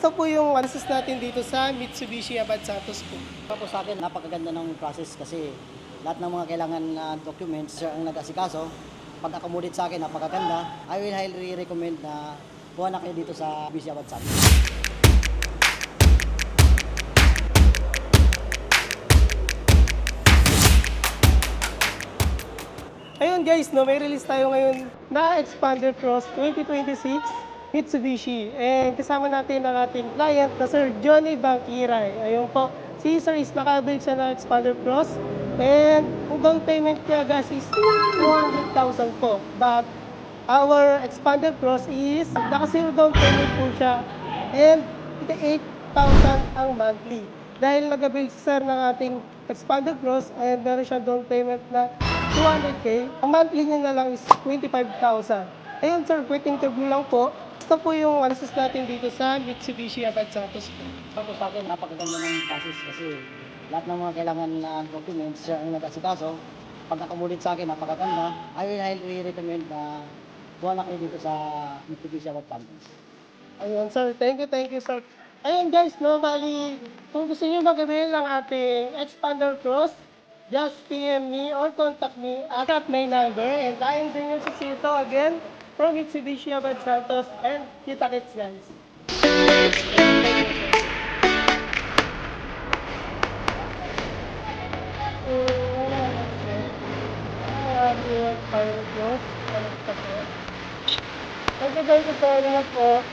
Kamusta po yung process natin dito sa Mitsubishi Abad Santos po? Para po sa akin, napakaganda ng process kasi lahat ng mga kailangan na documents, siya ang nag-asikaso. Pag-accommodate sa akin, napakaganda. I will highly recommend na buwan na kayo dito sa Mitsubishi Abad Santos. Ayun guys, no, may release tayo ngayon na Expander Cross 2026 Mitsubishi. And kasama natin ang ating client na Sir Johnny Bangkiray. Ayun po, si Sir is nakabili siya ng Expander Cross. And ang down payment niya guys is 200,000 po. But our Expander Cross is naka-zero down payment po siya. And 88,000 ang monthly. Dahil nag-avail si Sir ng ating Expander Cross and meron siya down payment na 200K, ang monthly niya na lang is 25,000. Ayun sir, quick interview lang po. Ito po yung analysis natin dito sa Mitsubishi Abad Santos po. Para po sa akin, napakaganda ng process kasi lahat ng mga kailangan na documents, siya ang nag-asikaso. Pag-accommodate sa akin, napakaganda. I will highly recommend na buwan na kayo dito sa Mitsubishi Abad Santos. Ayun sir, thank you sir. Ayun guys, no, bali, kung gusto niyo mag-avail ng ating Expander Cross, just PM me or contact me at my number. And I am Daniel Sisito again from Mitsubishi Abad Santos and kita kits guys. Thank you very much po.